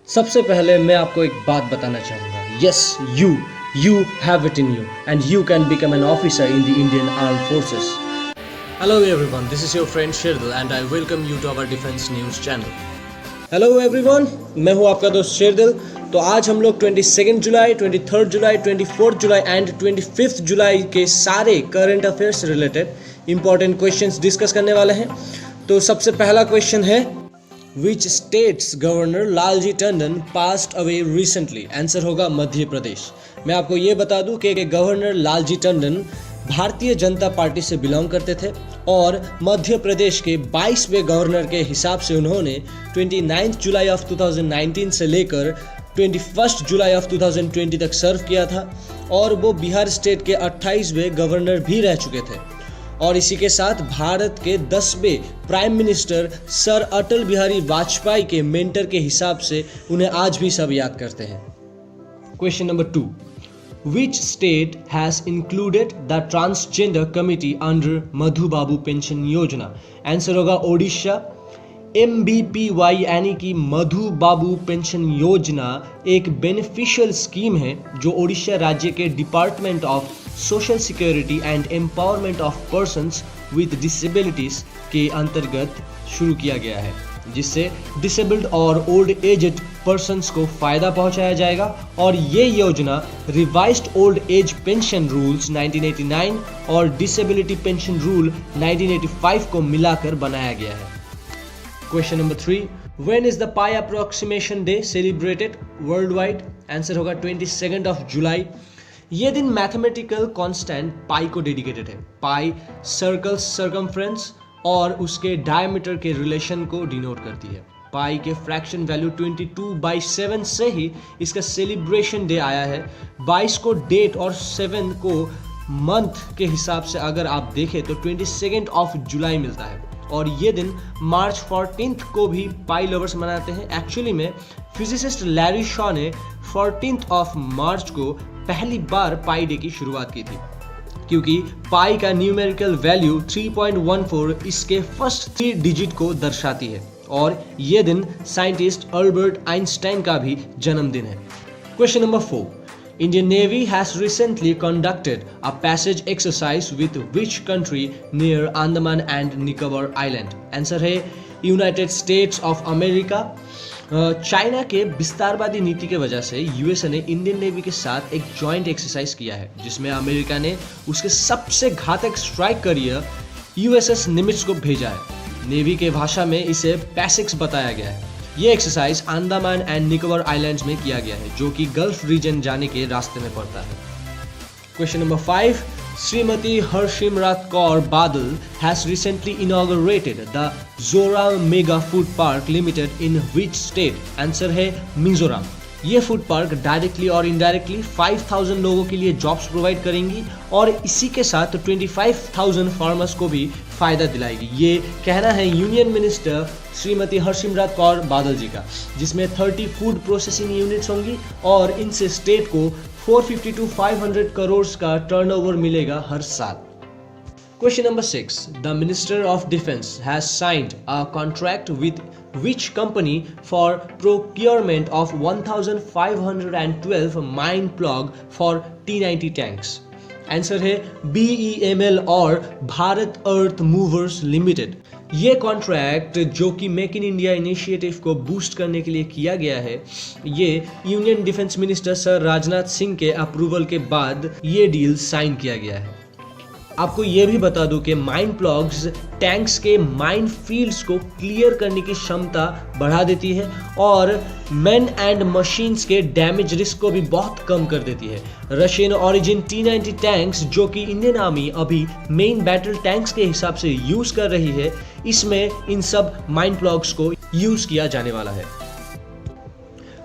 सबसे पहले मैं आपको एक बात बताना चाहूँगा. Yes, you have it in you and you can become an officer in the Indian Armed Forces. Hello everyone, this is your friend Shirdal and I welcome you to our Defense News channel. Hello everyone, मैं हूँ आपका दोस्त शेरदिल. तो आज हम लोग 22 जुलाई, 23 जुलाई, 24 जुलाई and 25 जुलाई के सारे करंट अफेयर्स से रिलेटेड इंपॉर्टेंट क्वेश्चंस डिस्कस करने वाले हैं. तो सबसे पहला क्वेश्चन है, Which state's governor Lalji Tandon passed away recently? Answer होगा मध्य प्रदेश. मैं आपको ये बता दूं कि गवर्नर लालजी टंडन भारतीय जनता पार्टी से बिलोंग करते थे और मध्य प्रदेश के 22वें गवर्नर के हिसाब से उन्होंने 29 जुलाई ऑफ 2019 से लेकर 21 जुलाई ऑफ 2020 तक सर्व किया था और वो बिहार स्टेट के 28वें गवर्नर भी रह चुके थे. और इसी के साथ भारत के 10वें prime minister sir Atal Bihari Vajpayee के मेंटर के हिसाब से उन्हें आज भी सब याद करते हैं. Question number 2, Which state has included the transgender committee under Madhu Babu pension योजना? आंसर होगा ओडिशा. MBPY यानी कि मधु बाबू पेंशन योजना एक बेनिफिशियल स्कीम है जो ओडिशा राज्य के department of social security and empowerment of persons with disabilities के अंतर्गत शुरू किया गया है, जिससे डिसेबल्ड और ओल्ड एजड पर्सन्स को फायदा पहुंचाया जाएगा. और ये योजना revised old age pension rules 1989 और डिसेबिलिटी पेंशन रूल 1985 को मिलाकर बनाया गया है. Question number 3, When is the Pi Approximation Day celebrated worldwide? Answer होगा 22 ऑफ जुलाई. ये दिन मैथमेटिकल कांस्टेंट पाई को डेडिकेटेड है. पाई सर्कल सरकमफ्रेंस और उसके डायमीटर के रिलेशन को डिनोट करती है. पाई के फ्रैक्शन वैल्यू 22/7 से ही इसका सेलिब्रेशन डे आया है. 22 को डेट और 7 को मंथ के हिसाब से अगर आप देखें तो 22 ऑफ जुलाई मिलता है. और ये दिन मार्च 14 को भी पाई लवर्स मनाते हैं. एक्चुअली में फिजिसिस्ट लैरी शॉ ने 14 ऑफ मार्च को पहली बार पाई डे की शुरुआत की थी, क्योंकि पाई का न्यूमेरिकल वैल्यू 3.14 इसके फर्स्ट 3 डिजिट को दर्शाती है. और ये दिन साइंटिस्ट अल्बर्ट आइंस्टाइन का भी जन्मदिन है. Question number 4, Indian Navy has recently conducted a passage exercise with which country near Andaman and Nicobar Island? Answer है United States of America. China के विस्तारवादी नीति के वजह से यूएसए ने इंडियन नेवी के साथ एक जॉइंट एक्सरसाइज किया है, जिसमें अमेरिका ने उसके सबसे घातक स्ट्राइक करियर यूएसएस निमित्ज को भेजा है. नेवी के भाषा में इसे पैसिक्स बताया गया है. ये exercise Andaman and Nicobar islands में किया गया है, जो कि गल्फ रीजन जाने के रास्ते में पड़ता है. Question number 5, Shrimati Harsimrat Kaur Badal has recently inaugurated the Joram mega food park limited in which state? Answer है मिजोरम. ये फूड पार्क डायरेक्टली और इनडायरेक्टली 5000 लोगों के लिए जॉब्स प्रोवाइड करेंगी और इसी के साथ 25,000 फार्मर्स को भी फायदा दिलाएगी. ये कहना है यूनियन मिनिस्टर श्रीमती हरसिमरत कौर बादल जी का, जिसमें 30 फूड प्रोसेसिंग यूनिट्स होंगी और इनसे स्टेट को 450 to 500 करोड़ का टर्नओवर मिलेगा हर साल. Question number 6. The Minister of Defense has signed a contract with which company for procurement of 1,512 mine plug for T-90 tanks? Answer है BEML और भारत अर्थ मूवर्स लिमिटेड. ये कॉन्ट्रैक्ट जो कि मेक इन इंडिया इनिशिएटिव को boost करने के लिए किया गया है, ये union defence minister sir Rajnath Singh के अप्रूवल के बाद ये डील साइन किया गया है. आपको ये भी बता दूं कि माइन प्लॉग्स टैंक्स के माइन फील्ड्स को क्लियर करने की क्षमता बढ़ा देती है और मैन एंड मशीन्स के डैमेज रिस्क को भी बहुत कम कर देती है. रशियन ओरिजिन T-90 टैंक्स जो कि इंडियन आर्मी अभी मेन बैटल टैंक्स के हिसाब से यूज कर रही है, इसमें इन सब माइन प्लॉग्स को यूज किया जाने वाला है.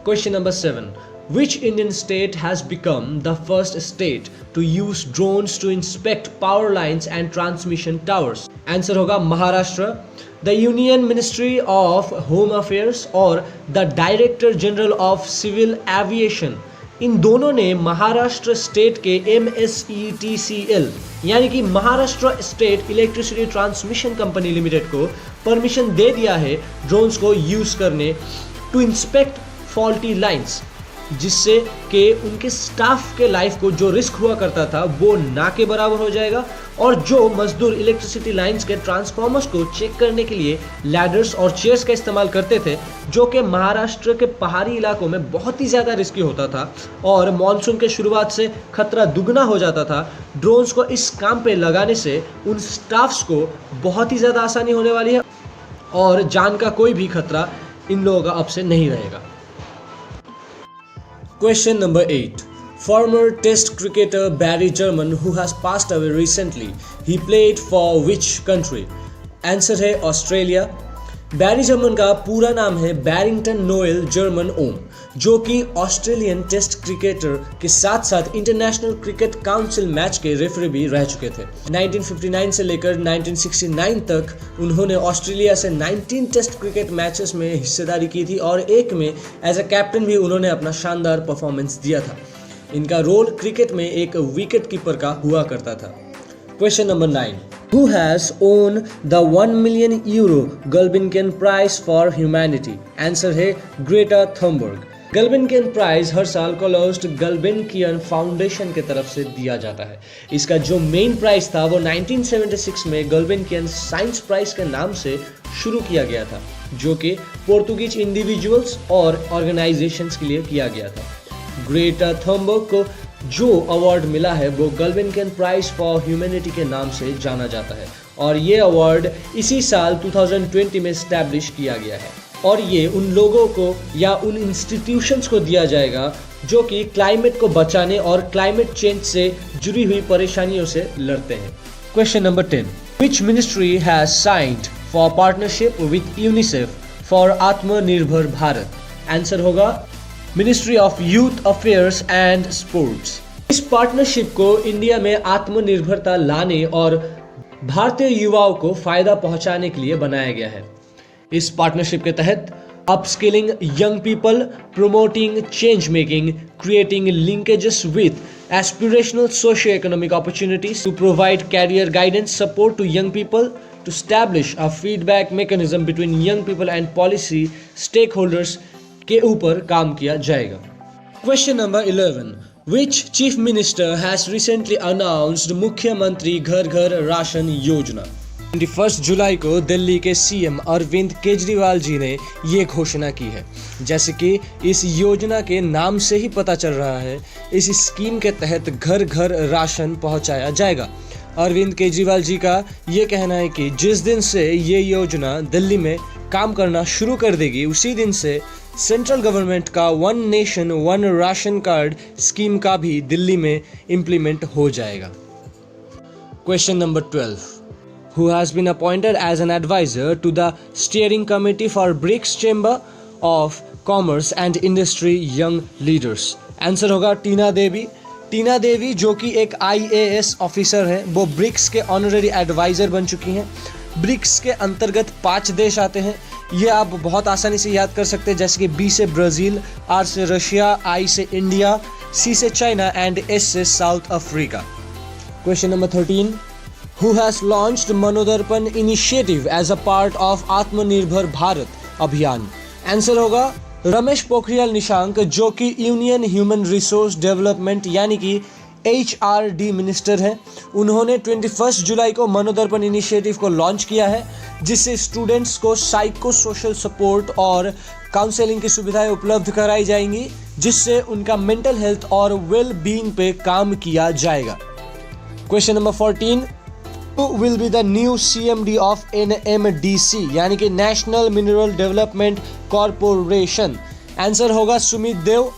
Question number 7. Which Indian state has become the first state to use drones to inspect power lines and transmission towers? Answer होगा Maharashtra. The Union Ministry of Home Affairs और the Director General of Civil Aviation, इन दोनों ने Maharashtra state के MSETCL यानी कि Maharashtra state electricity transmission company limited को permission दे दिया है ड्रोन्स को यूज करने टू इंस्पेक्ट फॉल्टी लाइंस, जिससे कि उनके स्टाफ के लाइफ को जो रिस्क हुआ करता था वो ना के बराबर हो जाएगा। और जो मजदूर इलेक्ट्रिसिटी लाइंस के ट्रांसफॉर्मर्स को चेक करने के लिए लैडर्स और चेयर्स का इस्तेमाल करते थे, जो कि महाराष्ट्र के पहाड़ी इलाकों में बहुत ही ज़्यादा रिस्की होता था और मॉनसून के शुरुआत से खतरा दुगना हो जाता था, ड्रोन्स को इस काम पे लगाने से उन स्टाफ्स को बहुत ही ज़्यादा आसानी होने वाली है और जान का कोई भी खतरा इन लोगों का अब से नहीं रहेगा। Question number 8. Former Test cricketer Barry German, who has passed away recently, he played for which country? Answer है ऑस्ट्रेलिया। बैरी जर्मन का पूरा नाम है बैरिंगटन नोएल जर्मन ओम, जो कि ऑस्ट्रेलियन टेस्ट क्रिकेटर के साथ साथ इंटरनेशनल क्रिकेट काउंसिल मैच के रेफरी भी रह चुके थे। 1959 से लेकर 1969 तक उन्होंने ऑस्ट्रेलिया से 19 टेस्ट क्रिकेट मैचेस में हिस्सेदारी की थी और एक में एज अ कैप्टन भी उन्होंने अपना शानदार परफॉर्मेंस दिया था। इनका रोल क्रिकेट में एक विकेट कीपर का हुआ करता था। Question number 9. Who has won the 1 million euro Gulbenkian Prize for Humanity? Answer है ग्रेटा थनबर्ग। गल्बेनकियन प्राइज हर साल कोलोस्ट गल्बेनकियन फाउंडेशन की तरफ से दिया जाता है। इसका जो मेन प्राइज था वो 1976 में गल्बेनकियन साइंस प्राइज के नाम से शुरू किया गया था, जो कि पोर्तुगीज इंडिविजुअल्स और ऑर्गेनाइजेशंस के लिए किया गया था। ग्रेटा थनबर्ग को जो अवार्ड मिला है वो गल्बेनकियन प्राइज फॉर ह्यूमैनिटी के नाम से जाना जाता है और ये अवार्ड इसी साल 2020 में स्टैब्लिश किया गया है और ये उन लोगों को या उन इंस्टीट्यूशंस को दिया जाएगा जो कि क्लाइमेट को बचाने और क्लाइमेट चेंज से जुड़ी हुई परेशानियों से लड़ते हैं। Question number 10. Which ministry has signed for partnership with UNICEF for आत्मनिर्भर भारत? आंसर होगा ministry of youth affairs and sports. इस पार्टनरशिप को इंडिया में आत्मनिर्भरता लाने और भारतीय युवाओं को फायदा पहुंचाने के लिए बनाया गया है। इस पार्टनरशिप के तहत upskilling young people, promoting change making, creating linkages with aspirational socio economic opportunities to provide career guidance support to young people, to establish a feedback mechanism between young people and policy stakeholders के ऊपर काम किया जाएगा। Question number 11. Which chief minister has recently announced मुख्यमंत्री घर घर ration योजना? 21 जुलाई को दिल्ली के सीएम अरविंद केजरीवाल जी ने ये घोषणा की है। जैसे कि इस योजना के नाम से ही पता चल रहा है, इस स्कीम के तहत घर घर राशन पहुंचाया जाएगा। अरविंद केजरीवाल जी का ये कहना है कि जिस दिन से ये योजना दिल्ली में काम करना शुरू कर देगी, उसी दिन से सेंट्रल गवर्नमेंट का one nation one ration card scheme का भी दिल्ली में इम्प्लीमेंट हो जाएगा। Question number 12. Who has been appointed as an advisor to the steering committee for BRICS Chamber of Commerce and Industry Young Leaders? Answer होगा टीना देवी। टीना देवी जो कि एक IAS ऑफिसर है, वो ब्रिक्स के ऑनररी एडवाइजर बन चुकी हैं। ब्रिक्स के अंतर्गत 5 देश आते हैं, ये आप बहुत आसानी से याद कर सकते हैं, जैसे कि B से ब्राज़ील, R से रशिया, I से इंडिया, C से चाइना एंड S से South Africa. Question number 13. Who has launched Manodarpan initiative as a part of Atmanirbhar Bharat अभियान? आंसर होगा रमेश पोखरियाल निशंक, जो कि यूनियन ह्यूमन रिसोर्स डेवलपमेंट यानी कि HRD मिनिस्टर हैं। उन्होंने 21 जुलाई को मनोदर्पण इनिशिएटिव को लॉन्च किया है, जिससे स्टूडेंट्स को साइको सोशल सपोर्ट और काउंसलिंग की सुविधाएं उपलब्ध कराई जाएंगी, जिससे उनका मेंटल हेल्थ और वेल बीइंग पे काम किया जाएगा। Question number 14. Who will be the new CMD of NMDC यानी कि national mineral development corporation? Answer होगा सुमित देव।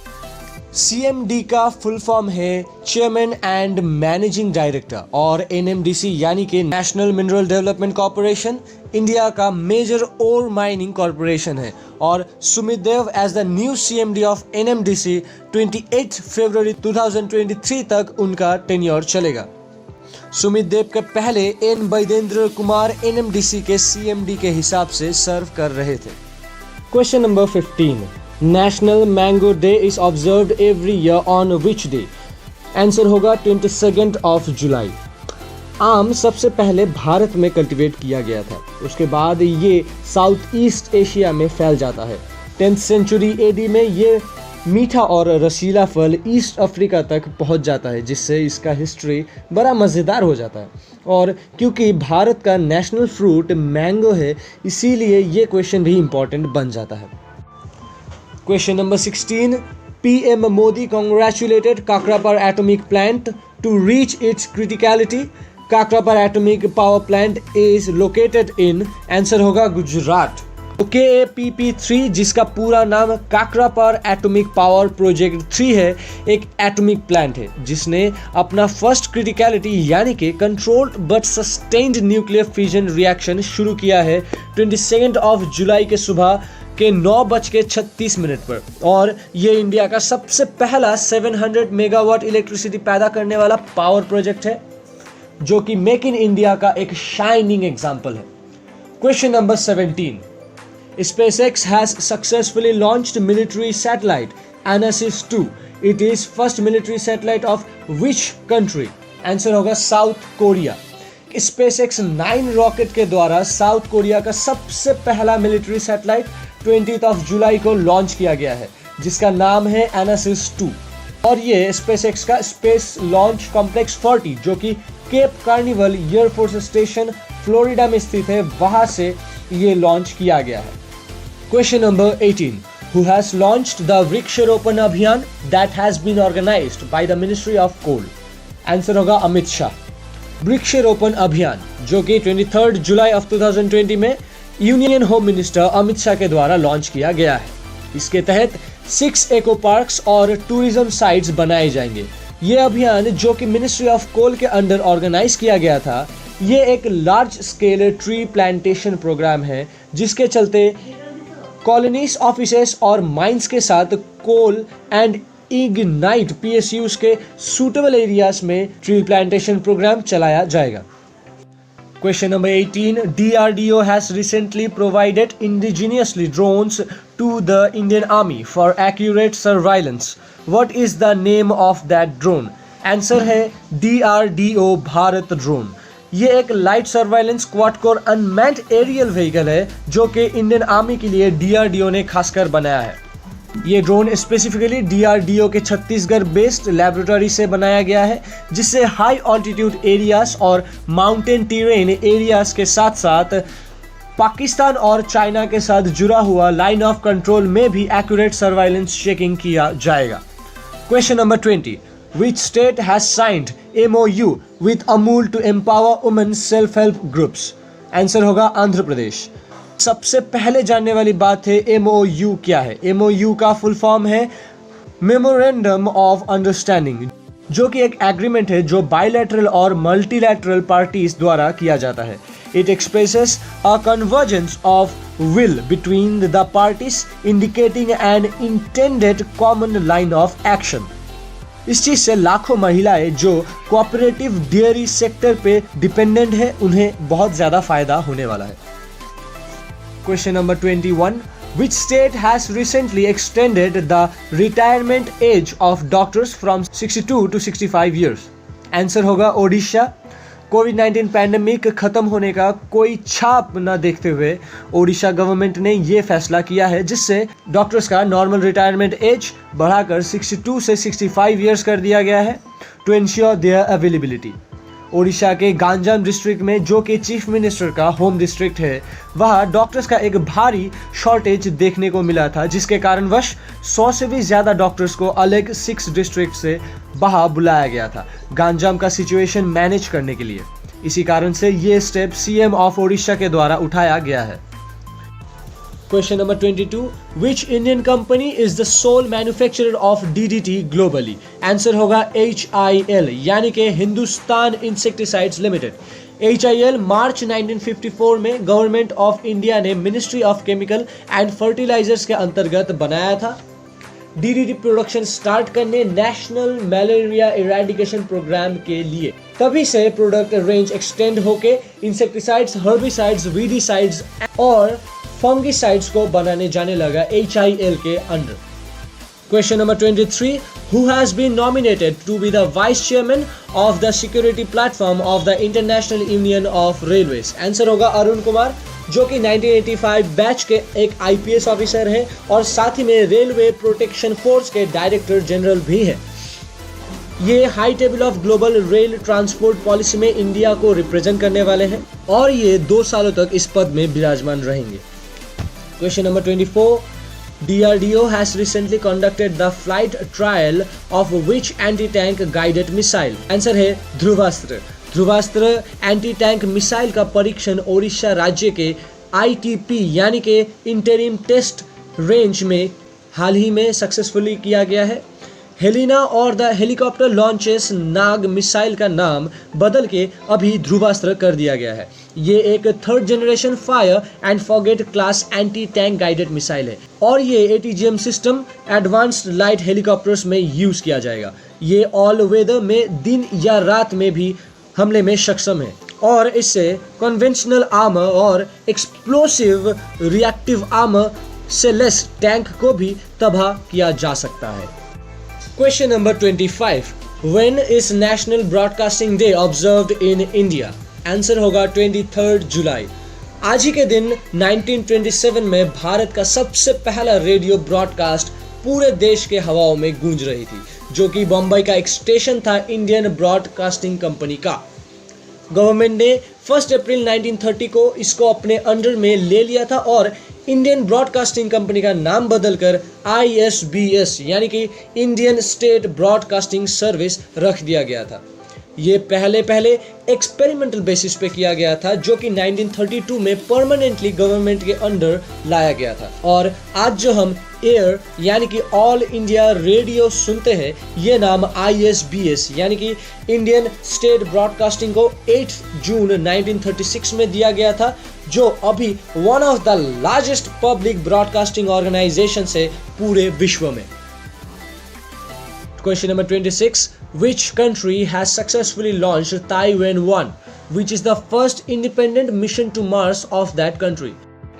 CMD का फुल फॉर्म है चेयरमैन एंड मैनेजिंग डायरेक्टर और NMDC यानी कि national mineral development corporation India का मेजर ओर माइनिंग कॉरपोरेशन है और Sumit Dev as the new CMD of NMDC 28 फरवरी 2023 तक उनका टेन्योर चलेगा। सुमित देव के पहले N बैदेंद्र कुमार NMDC के CMD के हिसाब से सर्व कर रहे थे। Question number 15. National mango day is observed every year on which day? Answer होगा 22 ऑफ जुलाई। आम सबसे पहले भारत में कल्टीवेट किया गया था, उसके बाद ये साउथ ईस्ट एशिया में फैल जाता है 10th सेंचुरी एडी में ये मीठा और रसीला फल ईस्ट अफ्रीका तक पहुंच जाता है, जिससे इसका हिस्ट्री बड़ा मज़ेदार हो जाता है। और क्योंकि भारत का नेशनल फ्रूट मैंगो है, इसीलिए ये क्वेश्चन भी इम्पॉर्टेंट बन जाता है। Question number 16, PM Modi congratulated Kakrapar atomic plant to reach its criticality. Kakrapar atomic power plant is located in, answer होगा गुजरात। तो KAPP3 जिसका पूरा नाम काकरापर एटॉमिक पावर प्रोजेक्ट 3 है, एक एटॉमिक प्लांट है जिसने अपना फर्स्ट क्रिटिकलिटी यानी कि controlled but sustained nuclear fission reaction शुरू किया है 22 जुलाई के सुबह के 9:36 पर। और ये इंडिया का सबसे पहला 700 मेगावाट इलेक्ट्रिसिटी पैदा करने वाला पावर प्रोजेक्ट है, जो कि मेक इन इंडिया का एक शाइनिंग एग्जाम्पल है। Question number 17, SpaceX has successfully launched military satellite Anasis-2. It is first military satellite of which country? Answer होगा साउथ कोरिया। SpaceX 9 रॉकेट के द्वारा साउथ कोरिया का सबसे पहला मिलिट्री सैटेलाइट 20 जुलाई को लॉन्च किया गया है, जिसका नाम है Anasis-2। और ये SpaceX का स्पेस लॉन्च कॉम्प्लेक्स 40 जो कि Cape Canaveral Air Force Station Florida में स्थित है, वहां से ये लॉन्च किया गया है। Question number 18. Who has launched the Vriksharopan Abhiyan that has been organized by the Ministry of Coal? Answer होगा अमित शाह। वृक्षारोपण अभियान जो कि 23 जुलाई 2020 में union home minister Amit Shah के द्वारा लॉन्च किया गया है। इसके तहत 6 एको पार्क्स और टूरिज्म साइट्स बनाए जाएंगे। ये अभियान जो कि मिनिस्ट्री ऑफ कोल के अंडर ऑर्गेनाइज किया गया था, ये एक large scale tree plantation programme है, जिसके चलते कॉलोनीज, ऑफिसेस और माइंस के साथ कोल एंड इग्नाइट PSUs के सूटेबल एरियाज में ट्री प्लांटेशन प्रोग्राम चलाया जाएगा। Question number 18, DRDO has recently provided indigenously drones to the Indian Army for accurate surveillance. What is the name of that drone? Answer है DRDO Bharat drone. ये एक light surveillance quad core unmanned aerial vehicle है जो कि Indian army के लिए DRDO ने खासकर बनाया है। ये ड्रोन स्पेसिफिकली DRDO के छत्तीसगढ़ बेस्ड लेबोरेटरी से बनाया गया है, जिससे हाई ऑल्टीट्यूड एरियाज और माउंटेन टेरेन एरियाज के साथ साथ पाकिस्तान और चाइना के साथ जुड़ा हुआ लाइन ऑफ कंट्रोल में भी एक्यूरेट सर्वाइलेंस चेकिंग किया जाएगा। Question number 20, Which state has signed MOU with Amul to empower women self-help groups? Answer होगा आंध्र प्रदेश। सबसे पहले जानने वाली बात है MOU क्या है। MOU का फुल फॉर्म है मेमोरेंडम ऑफ अंडरस्टैंडिंग, जो कि एक एग्रीमेंट है जो बायलैटरल और मल्टीलैटरल पार्टीज द्वारा किया जाता है। It expresses a convergence of will between the parties, indicating an intended common line of action. इस चीज से लाखों महिलाएं जो कोऑपरेटिव डेयरी सेक्टर पे डिपेंडेंट है, उन्हें बहुत ज्यादा फायदा होने वाला है। Question number 21, Which state has recently extended the retirement age of doctors from 62 to 65 years? Answer होगा ओडिशा। कोविड-19 पैंडेमिक खत्म होने का कोई छाप न देखते हुए ओडिशा गवर्नमेंट ने ये फैसला किया है, जिससे डॉक्टर्स का नॉर्मल रिटायरमेंट एज बढ़ाकर 62 से 65 इयर्स कर दिया गया है to ensure their availability. Odisha के गांजाम डिस्ट्रिक्ट में, जो कि चीफ मिनिस्टर का होम डिस्ट्रिक्ट है, वहाँ डॉक्टर्स का एक भारी शॉर्टेज देखने को मिला था, जिसके कारणवश 100 से भी ज़्यादा डॉक्टर्स को अलग 6 डिस्ट्रिक्ट से बाहर बुलाया गया था गांजाम का सिचुएशन मैनेज करने के लिए। इसी कारण से ये स्टेप CM ऑफ ओडिशा के द्वारा उठाया गया है। Question number 22, which Indian company is the sole manufacturer of DDT globally? Answer होगा HIL यानी कि Hindustan insecticides limited. HIL March 1954 में गवर्नमेंट ऑफ इंडिया ने ministry of chemical and fertilisers के अंतर्गत बनाया था। DDT प्रोडक्शन स्टार्ट करने नेशनल मलेरिया इरेडिकेशन प्रोग्राम के लिए। तभी से प्रोडक्ट रेंज एक्सटेंड होके इंसेक्टिसाइड्स, हर्बिसाइड्स, वीडीसाइड्स और फंगिसाइड्स को बनाने जाने लगा HIL के under. Question number 23. Who has been nominated to be the vice chairman of the security platform of the International Union of Railways? Answer होगा अरुण कुमार, जो कि 1985 बैच के एक IPS ऑफिसर हैं और साथ ही में रेलवे प्रोटेक्शन फोर्स के डायरेक्टर जनरल भी हैं। ये high table of global rail transport policy में इंडिया को रिप्रेजेंट करने वाले हैं और ये 2 सालों तक इस पद में विराजमान रहेंगे। Question number 24. DRDO has recently conducted the flight trial of which anti-tank guided missile? Answer है Dhruvastra. Dhruvastra anti tank missile का परीक्षण ओडिशा राज्य के ITP यानी कि इंटरिम टेस्ट रेंज में हाल ही में सक्सेसफुली किया गया है। हेलिना और the helicopter launches Nag missile का नाम बदल के अभी ध्रुवास्त्र कर दिया गया है। ये एक 3rd generation fire and forget class anti tank guided missile है और ये ATGM system advanced light helicopters में यूज किया जाएगा। ये ऑल वेदर में दिन या रात में भी हमले में सक्षम है और इससे कन्वेंशनल आर्मर और एक्सप्लोसिव रिएक्टिव आर्मर से लेस टैंक को भी तबाह किया जा सकता है। Question number 25. When is National Broadcasting Day observed in India? Answer होगा 23 जुलाई। आज ही के दिन 1927 में भारत का सबसे पहला रेडियो ब्रॉडकास्ट पूरे देश के हवाओं में गूंज रही थी, जो कि बम्बई का एक स्टेशन था इंडियन ब्रॉडकास्टिंग कंपनी का। गवर्नमेंट ने 1 अप्रैल 1930 को इसको अपने अंडर में ले लिया था और इंडियन ब्रॉडकास्टिंग कंपनी का नाम बदलकर ISBS यानी कि इंडियन स्टेट ब्रॉडकास्टिंग सर्विस रख दिया गया था। ये पहले एक्सपेरिमेंटल बेसिस पे किया गया था, जो कि 1932 में परमानेंटली गवर्नमेंट के अंडर लाया गया था। और आज जो हम एयर यानी कि ऑल इंडिया रेडियो सुनते हैं, ये नाम ISBS यानी कि इंडियन स्टेट ब्रॉडकास्टिंग को 8 जून 1936 में दिया गया था, जो अभी one of the largest public broadcasting organisation है पूरे विश्व में। Question number 26. Which country has successfully launched Taiwan-1, which is the first independent mission to Mars of that country?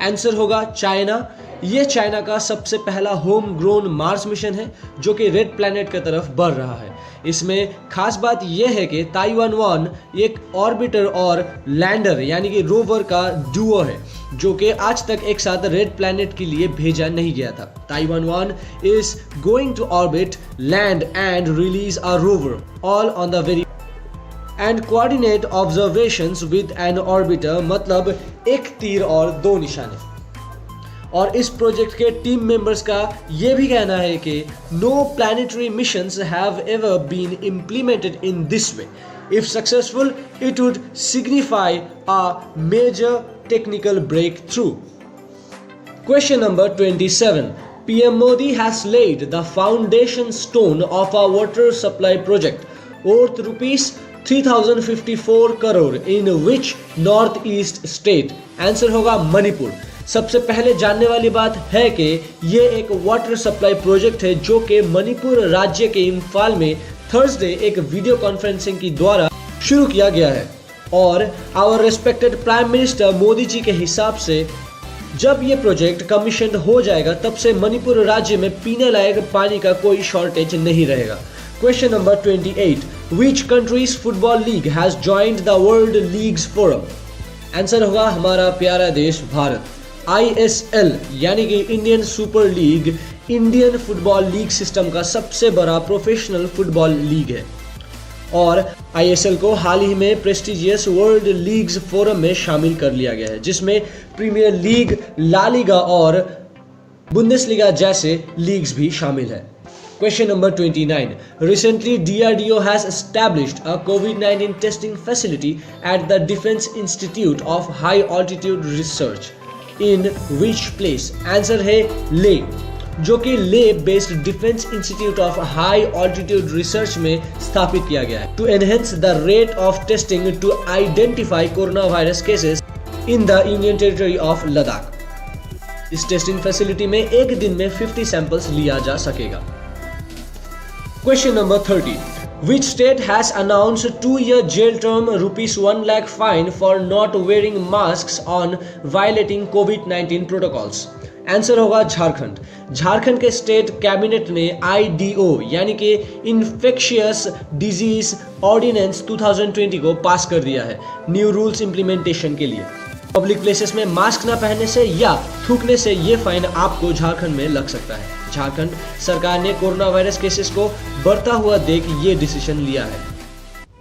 Answer होगा चाइना। ये चाइना का सबसे पहला होम ग्रोन मार्स मिशन है, जो कि रेड प्लैनेट की तरफ बढ़ रहा है। इसमें खास बात यह है कि ताइवान-1 एक ऑर्बिटर और लैंडर यानी कि रोवर का डुओ है, जो कि आज तक एक साथ रेड प्लैनेट के लिए भेजा नहीं गया था। Tianwen one is going to orbit, land and release a rover all on the very and coordinate observations with an orbiter, मतलब एक तीर और 2 निशाने। और इस प्रोजेक्ट के टीम मेंबर्स का ये भी कहना है कि no planetary missions have ever been implemented in this way. If successful, it would signify a major technical breakthrough. Question number 27. PM Modi has laid the foundation stone of a water supply project worth rupees 3054 crore in which northeast state? Answer होगा मणिपुर। सबसे पहले जानने वाली बात है कि ये एक वाटर सप्लाई प्रोजेक्ट है, जो कि मणिपुर राज्य के इम्फाल में थर्सडे एक वीडियो कॉन्फ्रेंसिंग के द्वारा शुरू किया गया है। और our respected prime minister Modi ji के हिसाब से जब ये प्रोजेक्ट कमीशन हो जाएगा, तब से मणिपुर राज्य में पीने लायक पानी का कोई शॉर्टेज नहीं रहेगा। Question number 28. Which country's football league has joined the World Leagues Forum? Answer होगा हमारा प्यारा देश भारत। ISL यानी कि Indian super league Indian football league system का सबसे बड़ा प्रोफेशनल फुटबॉल लीग है और ISL को हाल ही में प्रेस्टिजियस वर्ल्ड लीग्स फोरम में शामिल कर लिया गया है, जिसमें प्रीमियर लीग, ला लीगा और बुंदेसलीगा जैसे लीग्स भी शामिल है। Question number 29. Recently, DRDO has established a COVID-19 testing facility at the Defense Institute of High Altitude Research. In which place? Answer है ले, जो कि Leh based defence institute of high altitude research में स्थापित किया गया है to enhance the rate of testing to identify corona virus cases in the union territory of Ladakh. इस टेस्टिंग फैसिलिटी में एक दिन में 50 सैंपल्स लिया जा सकेगा। Question number 30. Which state has announced 2-year jail term, ₹1 lakh fine for not wearing masks on violating COVID-19 protocols? Answer होगा झारखंड। झारखंड के स्टेट कैबिनेट ने IDO यानी कि इन्फेक्शियस डिजीज ऑर्डिनेंस 2020 को पास कर दिया है न्यू रूल्स इंप्लीमेंटेशन के लिए। पब्लिक प्लेसेस में मास्क न पहनने से या थूकने से ये फाइन आपको झारखंड में लग सकता है। झारखंड सरकार ने कोरोना वायरस केसेस को बढ़ता हुआ देख ये डिसीजन लिया है।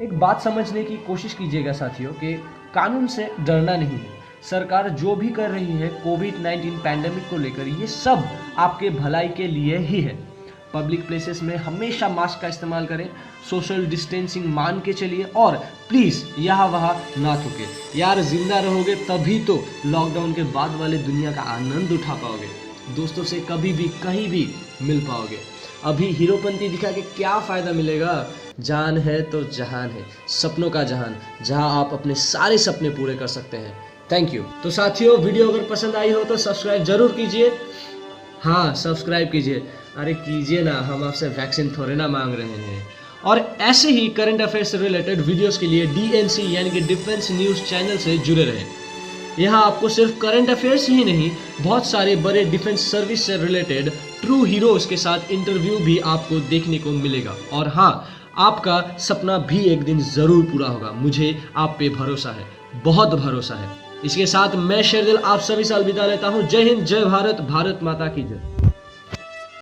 एक बात समझने की कोशिश कीजिएगा साथियों कि कानून से डरना नहीं है। सरकार जो भी कर रही है कोविड-19 पैंडेमिक को लेकर, ये सब आपके भलाई के लिए ही है। पब्लिक प्लेसेस में हमेशा मास्क का इस्तेमाल करें, सोशल डिस्टेंसिंग मान के चलिए और प्लीज़ यहाँ वहाँ ना थूके। यार जिंदा रहोगे तभी तो लॉकडाउन के बाद वाले दुनिया का आनंद उठा पाओगे, दोस्तों से कभी भी कहीं भी मिल पाओगे। अभी हीरोपंती दिखा के क्या फ़ायदा मिलेगा? जान है तो जहान है, सपनों का जहान, जहां आप अपने सारे सपने पूरे कर सकते हैं। Thank you. तो साथियों, वीडियो अगर पसंद आई हो तो सब्सक्राइब जरूर कीजिए। हाँ, सब्सक्राइब कीजिए। अरे कीजिए ना, हम आपसे वैक्सीन थोड़े ना मांग रहे हैं। और ऐसे ही करंट अफेयर से रिलेटेड वीडियोस के लिए DNC यानी कि डिफेंस न्यूज़ चैनल से जुड़े रहें। यहाँ आपको सिर्फ करंट अफेयर्स ही नहीं, बहुत सारे बड़े डिफेंस सर्विस से रिलेटेड ट्रू हीरोज़ के साथ इंटरव्यू भी आपको देखने को मिलेगा। और हाँ, आपका सपना भी एक दिन ज़रूर पूरा होगा, मुझे आप पे भरोसा है, बहुत भरोसा है। इसके साथ मैं शेरदिल आप सभी से अलविदा लेता हूँ। जय हिंद, जय भारत, भारत माता की जय।